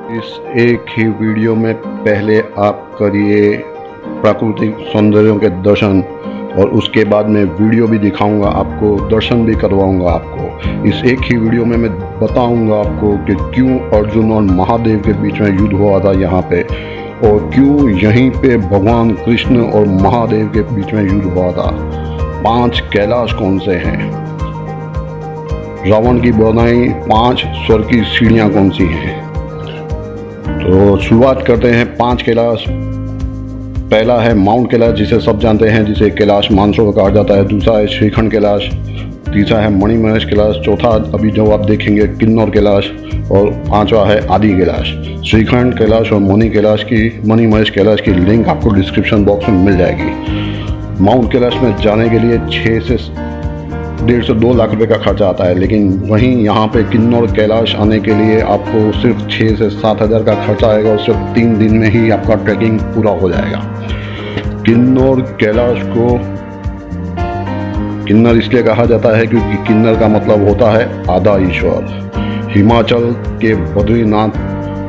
इस एक ही वीडियो में पहले आप करिए प्राकृतिक सौंदर्यों के दर्शन और उसके बाद मैं वीडियो भी दिखाऊंगा आपको, दर्शन भी करवाऊंगा आपको। इस एक ही वीडियो में मैं बताऊंगा आपको कि क्यों अर्जुन और महादेव के बीच में युद्ध हुआ था यहाँ पे, और क्यों यहीं पे भगवान कृष्ण और महादेव के बीच में युद्ध हुआ था। 5 कैलाश कौन से हैं, रावण की बनाई 5 स्वर्ग की सीढ़ियाँ कौन सी हैं। तो शुरुआत करते हैं 5 कैलाश। पहला है माउंट कैलाश, जिसे सब जानते हैं, जिसे कैलाश मानसरोवर कहा जाता है। दूसरा है श्रीखंड कैलाश। तीसरा है मणिमहेश कैलाश। चौथा अभी जो आप देखेंगे किन्नौर कैलाश। और 5वां है आदि कैलाश। श्रीखंड कैलाश और मणिमहेश कैलाश की लिंक आपको डिस्क्रिप्शन बॉक्स में मिल जाएगी। माउंट कैलाश में जाने के लिए 1.5 से 2 लाख रुपए का खर्चा आता है, लेकिन वहीं यहाँ पे किन्नौर कैलाश आने के लिए आपको सिर्फ 6 से 7 हज़ार का खर्चा आएगा और सिर्फ 3 दिन में ही आपका ट्रैकिंग पूरा हो जाएगा। किन्नौर कैलाश को किन्नर इसलिए कहा जाता है क्योंकि किन्नर का मतलब होता है आधा ईश्वर। हिमाचल के बद्रीनाथ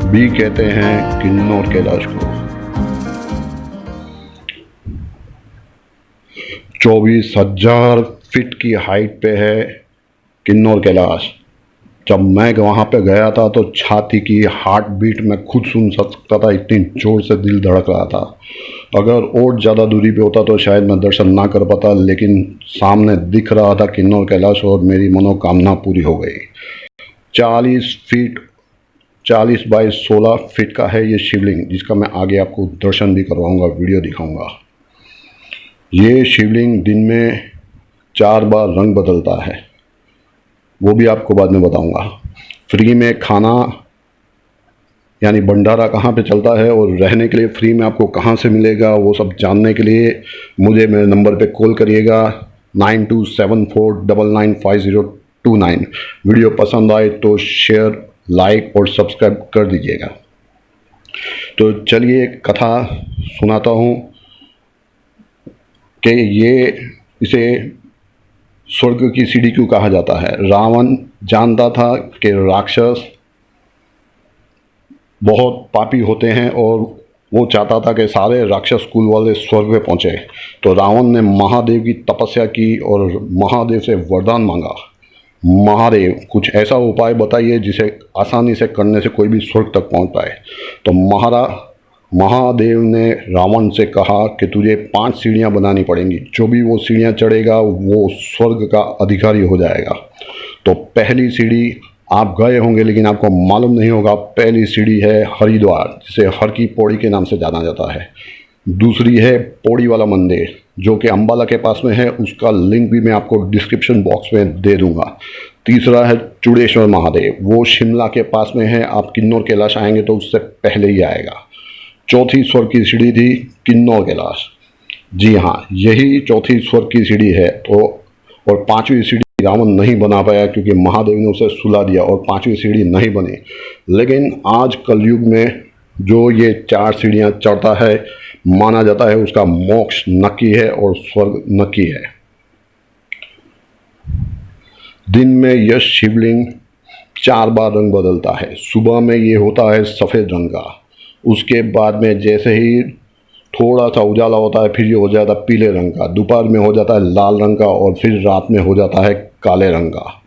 भी कहते हैं किन्नौर कैलाश को। 24,000 फीट की हाइट पे है किन्नौर कैलाश। जब मैं वहाँ पे गया था तो छाती की हार्ट बीट मैं खुद सुन सकता था, इतनी जोर से दिल धड़क रहा था। अगर और ज़्यादा दूरी पे होता तो शायद मैं दर्शन ना कर पाता, लेकिन सामने दिख रहा था किन्नौर कैलाश और मेरी मनोकामना पूरी हो गई। 40 बाई 16 फीट का है ये शिवलिंग, जिसका मैं आगे आपको दर्शन भी करवाऊँगा, वीडियो दिखाऊँगा। ये शिवलिंग दिन में 4 बार रंग बदलता है, वो भी आपको बाद में बताऊंगा। फ्री में खाना यानी भंडारा कहाँ पे चलता है और रहने के लिए फ्री में आपको कहाँ से मिलेगा, वो सब जानने के लिए मुझे मेरे नंबर पे कॉल करिएगा 9274995029। वीडियो पसंद आए तो शेयर, लाइक और सब्सक्राइब कर दीजिएगा। तो चलिए कथा सुनाता हूँ कि इसे स्वर्ग की सीढ़ी क्यों कहा जाता है। रावण जानता था कि राक्षस बहुत पापी होते हैं और वो चाहता था कि सारे राक्षस कुल वाले स्वर्ग में पहुँचे। तो रावण ने महादेव की तपस्या की और महादेव से वरदान मांगा, महादेव कुछ ऐसा उपाय बताइए जिसे आसानी से करने से कोई भी स्वर्ग तक पहुँच पाए। तो महादेव ने रावण से कहा कि तुझे 5 सीढ़ियाँ बनानी पड़ेंगी, जो भी वो सीढ़ियाँ चढ़ेगा वो स्वर्ग का अधिकारी हो जाएगा। तो पहली सीढ़ी आप गए होंगे लेकिन आपको मालूम नहीं होगा, पहली सीढ़ी है हरिद्वार, जिसे हर की पौड़ी के नाम से जाना जाता है। दूसरी है पौड़ी वाला मंदिर, जो कि अम्बाला के पास में है, उसका लिंक भी मैं आपको डिस्क्रिप्शन बॉक्स में दे दूँगा। तीसरा है चूड़ेश्वर महादेव, वो शिमला के पास में है। आप किन्नौर कैलाश आएंगे तो उससे पहले ही आएगा। चौथी स्वर्ग की सीढ़ी थी किन्नौर कैलाश। जी हाँ, यही चौथी स्वर्ग की सीढ़ी है। तो और 5वीं सीढ़ी रावण नहीं बना पाया क्योंकि महादेव ने उसे सुला दिया और 5वीं सीढ़ी नहीं बनी। लेकिन आज कलयुग में जो ये 4 सीढ़ियाँ चढ़ता है, माना जाता है उसका मोक्ष नक्की है और स्वर्ग नक्की है। दिन में यह शिवलिंग 4 बार रंग बदलता है। सुबह में ये होता है सफ़ेद रंग का, उसके बाद में जैसे ही थोड़ा सा उजाला होता है फिर ये हो जाता है पीले रंग का, दोपहर में हो जाता है लाल रंग का और फिर रात में हो जाता है काले रंग का।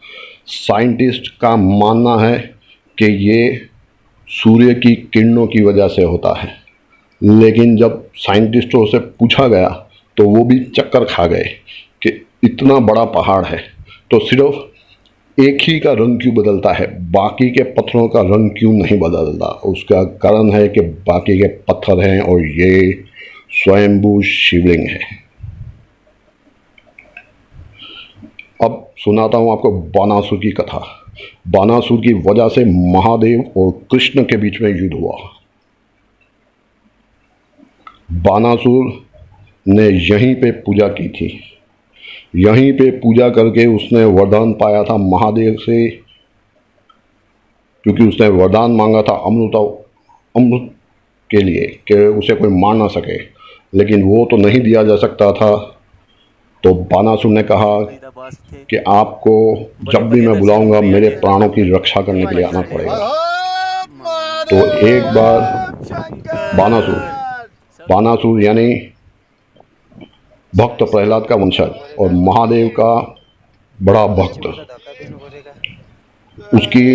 साइंटिस्ट का मानना है कि ये सूर्य की किरणों की वजह से होता है, लेकिन जब साइंटिस्टों से पूछा गया तो वो भी चक्कर खा गए कि इतना बड़ा पहाड़ है तो सिर्फ एक ही का रंग क्यों बदलता है, बाकी के पत्थरों का रंग क्यों नहीं बदलता। उसका कारण है कि बाकी के पत्थर हैं और ये स्वयंभू शिवलिंग है। अब सुनाता हूँ आपको बानासुर की कथा। बानासुर की वजह से महादेव और कृष्ण के बीच में युद्ध हुआ। बानासुर ने यहीं पे पूजा की थी, यहीं पे पूजा करके उसने वरदान पाया था महादेव से, क्योंकि उसने वरदान मांगा था अमृत के लिए कि उसे कोई मार ना सके, लेकिन वो तो नहीं दिया जा सकता था। तो बानासुर ने कहा कि आपको जब भी मैं बुलाऊंगा मेरे प्राणों की रक्षा करने के लिए आना पड़ेगा। तो एक बार बानासुर बानासुर यानी भक्त प्रहलाद का वंशज और महादेव का बड़ा भक्त, उसकी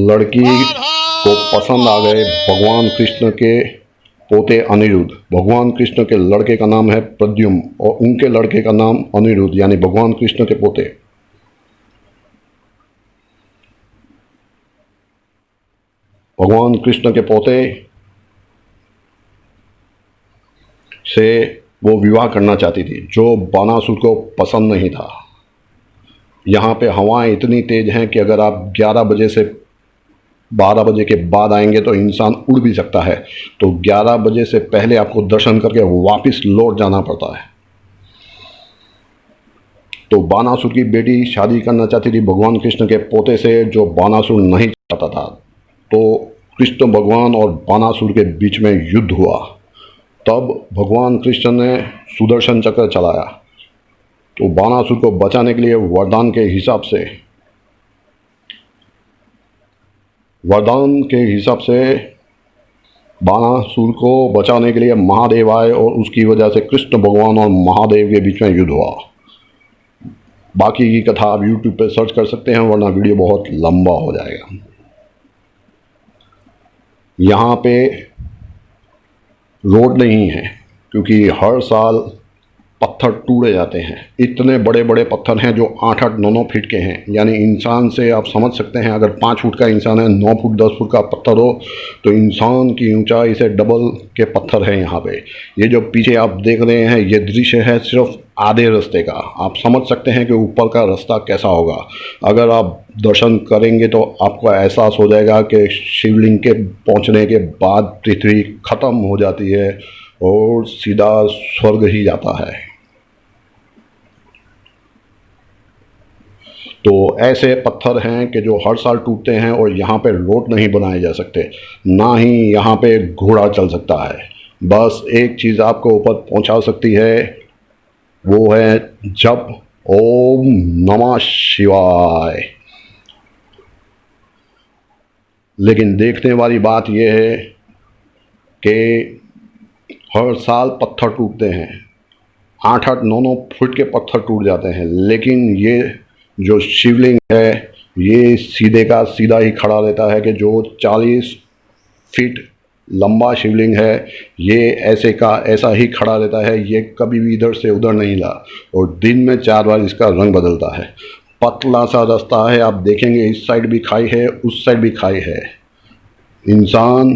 लड़की को पसंद आ गए भगवान कृष्ण के पोते अनिरुद्ध। भगवान कृष्ण के लड़के का नाम है प्रद्युम्न और उनके लड़के का नाम अनिरुद्ध, यानी भगवान कृष्ण के पोते। भगवान कृष्ण के पोते से वो विवाह करना चाहती थी, जो बानासुर को पसंद नहीं था। यहाँ पे हवाएं इतनी तेज हैं कि अगर आप 11 बजे से 12 बजे के बाद आएंगे तो इंसान उड़ भी सकता है। तो 11 बजे से पहले आपको दर्शन करके वापस लौट जाना पड़ता है। तो बानासुर की बेटी शादी करना चाहती थी भगवान कृष्ण के पोते से, जो बानासुर नहीं चाहता था। तो कृष्ण भगवान और बानासुर के बीच में युद्ध हुआ। तब भगवान कृष्ण ने सुदर्शन चक्र चलाया। तो बानासुर को बचाने के लिए वरदान के हिसाब से बानासुर को बचाने के लिए महादेव आए और उसकी वजह से कृष्ण भगवान और महादेव के बीच में युद्ध हुआ। बाकी की कथा आप YouTube पे सर्च कर सकते हैं, वरना वीडियो बहुत लंबा हो जाएगा। यहाँ पे रोड नहीं है क्योंकि हर साल पत्थर टूटे जाते हैं। इतने बड़े बड़े पत्थर हैं जो 8-8, 9-9 फीट के हैं। यानी इंसान से आप समझ सकते हैं, अगर 5 फुट का इंसान है, 9 फुट 10 फुट का पत्थर हो तो इंसान की ऊंचाई से डबल के पत्थर हैं यहाँ पे। ये जो पीछे आप देख रहे हैं ये दृश्य है सिर्फ आधे रास्ते का। आप समझ सकते हैं कि ऊपर का रास्ता कैसा होगा। अगर आप दर्शन करेंगे तो आपको एहसास हो जाएगा कि शिवलिंग के पहुँचने के बाद पृथ्वी खत्म हो जाती है और सीधा स्वर्ग ही जाता है। तो ऐसे पत्थर हैं कि जो हर साल टूटते हैं और यहाँ पे रोड नहीं बनाए जा सकते, ना ही यहाँ पे घोड़ा चल सकता है। बस एक चीज़ आपको ऊपर पहुँचा सकती है, वो है जप ओम नमः शिवाय। लेकिन देखने वाली बात यह है कि हर साल पत्थर टूटते हैं, 8-8, 9-9 फुट के पत्थर टूट जाते हैं, लेकिन ये जो शिवलिंग है ये सीधे का सीधा ही खड़ा रहता है। कि जो 40 फीट लंबा शिवलिंग है ये ऐसे का ऐसा ही खड़ा रहता है। ये कभी भी इधर से उधर नहीं ला और दिन में 4 बार इसका रंग बदलता है। पतला सा रास्ता है, आप देखेंगे इस साइड भी खाई है, उस साइड भी खाई है। इंसान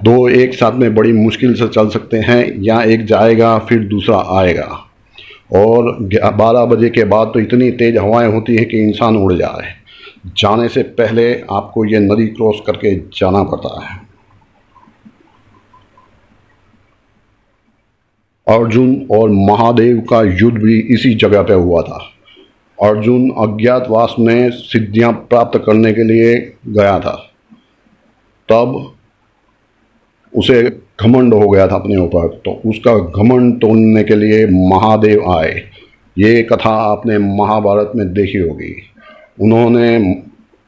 2 एक साथ में बड़ी मुश्किल से चल सकते हैं, या एक जाएगा फिर दूसरा आएगा। और 12 बजे के बाद तो इतनी तेज़ हवाएं होती हैं कि इंसान उड़ जाए। जाने से पहले आपको ये नदी क्रॉस करके जाना पड़ता है। अर्जुन और महादेव का युद्ध भी इसी जगह पे हुआ था। अर्जुन अज्ञातवास में सिद्धियां प्राप्त करने के लिए गया था। तब उसे घमंड हो गया था अपने ऊपर, तो उसका घमंड तोड़ने के लिए महादेव आए। ये कथा आपने महाभारत में देखी होगी।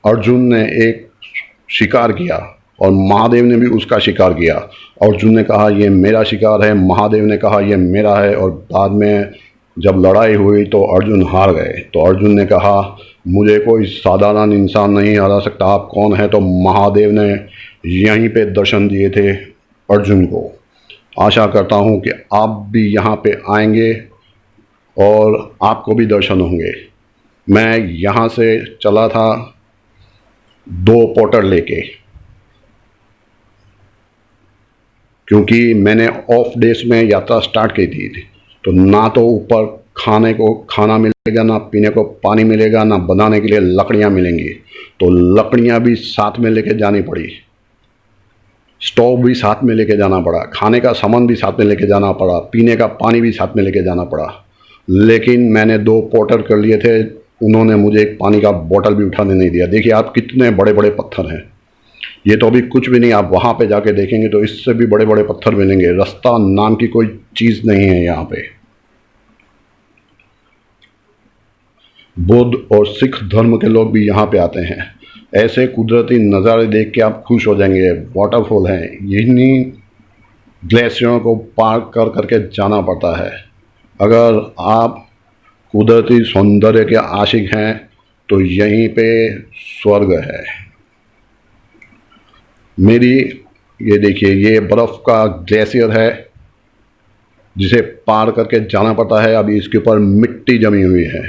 अर्जुन ने एक शिकार किया और महादेव ने भी उसका शिकार किया। अर्जुन ने कहा ये मेरा शिकार है, महादेव ने कहा ये मेरा है, और बाद में जब लड़ाई हुई तो अर्जुन हार गए। तो अर्जुन ने कहा मुझे कोई साधारण इंसान नहीं हरा सकता, आप कौन है? तो महादेव ने यहीं पे दर्शन दिए थे अर्जुन को। आशा करता हूँ कि आप भी यहाँ पे आएंगे और आपको भी दर्शन होंगे। मैं यहाँ से चला था 2 पोटर लेके, क्योंकि मैंने ऑफ डेज में यात्रा स्टार्ट की थी। तो ना तो ऊपर खाने को खाना मिलेगा, ना पीने को पानी मिलेगा, ना बनाने के लिए लकड़ियाँ मिलेंगी। तो लकड़ियाँ भी साथ में लेके जानी पड़ी, स्टोव भी साथ में लेके जाना पड़ा, खाने का सामान भी साथ में लेके जाना पड़ा, पीने का पानी भी साथ में लेके जाना पड़ा। लेकिन मैंने 2 पोटर कर लिए थे, उन्होंने मुझे एक पानी का बोतल भी उठाने नहीं दिया। देखिए आप कितने बड़े बड़े पत्थर हैं। ये तो अभी कुछ भी नहीं, आप वहाँ पे जाके देखेंगे तो इससे भी बड़े बड़े पत्थर मिलेंगे। रास्ता नाम की कोई चीज़ नहीं है यहाँ पे। बौद्ध और सिख धर्म के लोग भी यहाँ पे आते हैं। ऐसे कुदरती नज़ारे देख के आप खुश हो जाएंगे। वाटरफॉल हैं, इन्हीं ग्लेशियरों को पार कर करके जाना पड़ता है। अगर आप कुदरती सौंदर्य के आशिक हैं तो यहीं पे स्वर्ग है। मेरी ये देखिए, ये बर्फ़ का ग्लेशियर है जिसे पार करके जाना पड़ता है। अभी इसके ऊपर मिट्टी जमी हुई है।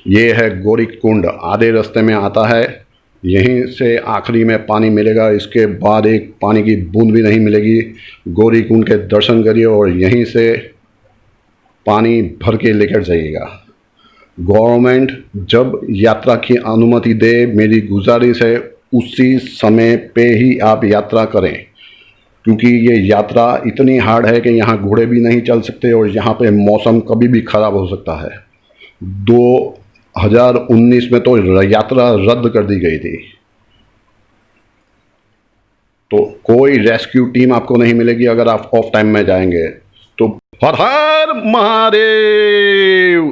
ये है गौरी कुंड, आधे रास्ते में आता है, यहीं से आखिरी में पानी मिलेगा। इसके बाद एक पानी की बूंद भी नहीं मिलेगी। गौरी कुंड के दर्शन करिए और यहीं से पानी भर के लेकर जाइएगा। गवर्नमेंट जब यात्रा की अनुमति दे, मेरी गुजारिश है उसी समय पे ही आप यात्रा करें, क्योंकि ये यात्रा इतनी हार्ड है कि यहाँ घोड़े भी नहीं चल सकते और यहाँ पे मौसम कभी भी ख़राब हो सकता है। 2019 में तो यात्रा रद्द कर दी गई थी। तो कोई रेस्क्यू टीम आपको नहीं मिलेगी अगर आप ऑफ टाइम में जाएंगे। तो हर हर महादेव।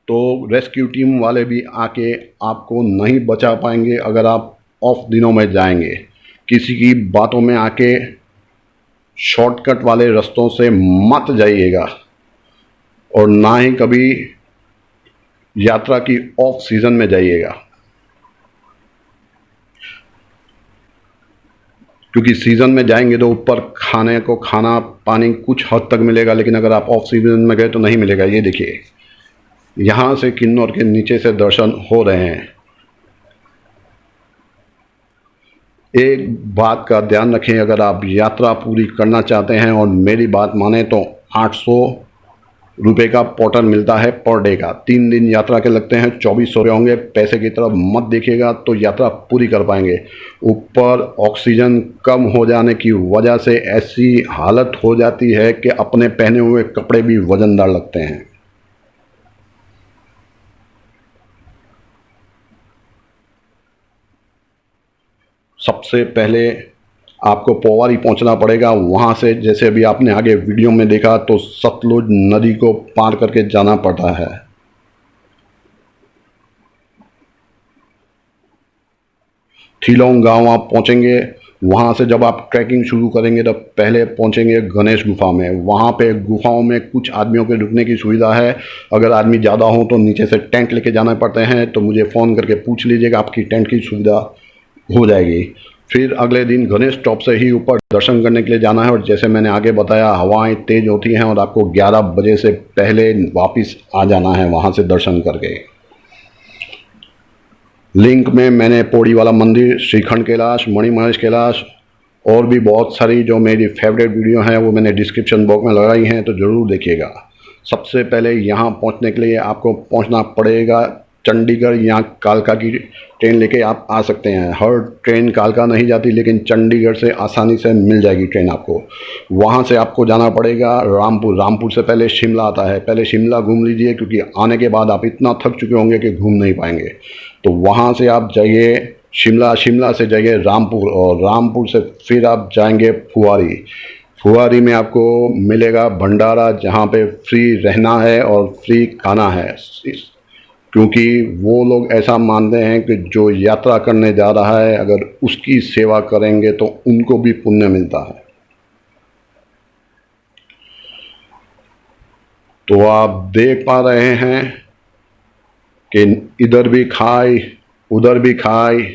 तो रेस्क्यू टीम वाले भी आके आपको नहीं बचा पाएंगे अगर आप ऑफ दिनों में जाएंगे। किसी की बातों में आके शॉर्टकट वाले रास्तों से मत जाइएगा और ना ही कभी यात्रा की ऑफ सीजन में जाइएगा, क्योंकि सीज़न में जाएंगे तो ऊपर खाने को खाना पानी कुछ हद तक मिलेगा, लेकिन अगर आप ऑफ सीजन में गए तो नहीं मिलेगा। ये देखिए, यहाँ से किन्नौर के नीचे से दर्शन हो रहे हैं। एक बात का ध्यान रखें, अगर आप यात्रा पूरी करना चाहते हैं और मेरी बात माने तो 800 रुपये का पोर्टर मिलता है पर डे का। 3 दिन यात्रा के लगते हैं, 2400 रुपये होंगे। पैसे की तरफ मत देखिएगा तो यात्रा पूरी कर पाएंगे। ऊपर ऑक्सीजन कम हो जाने की वजह से ऐसी हालत हो जाती है कि अपने पहने हुए कपड़े भी वजनदार लगते हैं। सबसे पहले आपको पोवारी पहुंचना पड़ेगा। वहां से जैसे अभी आपने आगे वीडियो में देखा तो सतलुज नदी को पार करके जाना पड़ता है। थिलोंग गांव आप पहुंचेंगे। वहां से जब आप ट्रैकिंग शुरू करेंगे तब पहले पहुंचेंगे गणेश गुफा में। वहां पे गुफाओं में कुछ आदमियों के रुकने की सुविधा है। अगर आदमी ज़्यादा हो तो नीचे से टेंट लेके जाना पड़ते हैं, तो मुझे फ़ोन करके पूछ लीजिएगा, आपकी टेंट की सुविधा हो जाएगी। फिर अगले दिन गणेश टॉप से ही ऊपर दर्शन करने के लिए जाना है। और जैसे मैंने आगे बताया, हवाएं तेज होती हैं और आपको 11 बजे से पहले वापस आ जाना है वहां से दर्शन करके। लिंक में मैंने पौड़ी वाला मंदिर, श्रीखंड कैलाश, मणिमहेश कैलाश और भी बहुत सारी जो मेरी फेवरेट वीडियो हैं वो मैंने डिस्क्रिप्शन बॉक्स में लगाई हैं, तो ज़रूर देखिएगा। सबसे पहले यहाँ पहुँचने के लिए आपको पहुँचना पड़ेगा चंडीगढ़। यहाँ कालका की ट्रेन लेके आप आ सकते हैं। हर ट्रेन कालका नहीं जाती, लेकिन चंडीगढ़ से आसानी से मिल जाएगी ट्रेन आपको। वहाँ से आपको जाना पड़ेगा रामपुर। रामपुर से पहले शिमला आता है। पहले शिमला घूम लीजिए, क्योंकि आने के बाद आप इतना थक चुके होंगे कि घूम नहीं पाएंगे। तो वहाँ से आप जाइए शिमला, शिमला से जाइए रामपुर और रामपुर से फिर आप जाएंगे फुआरी। फुआरी में आपको मिलेगा भंडारा, जहाँ पे फ्री रहना है और फ्री खाना है, क्योंकि वो लोग ऐसा मानते हैं कि जो यात्रा करने जा रहा है अगर उसकी सेवा करेंगे तो उनको भी पुण्य मिलता है। तो आप देख पा रहे हैं कि इधर भी खाई उधर भी खाई,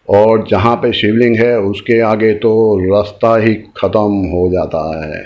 और जहाँ पे शिवलिंग है उसके आगे तो रास्ता ही ख़त्म हो जाता है।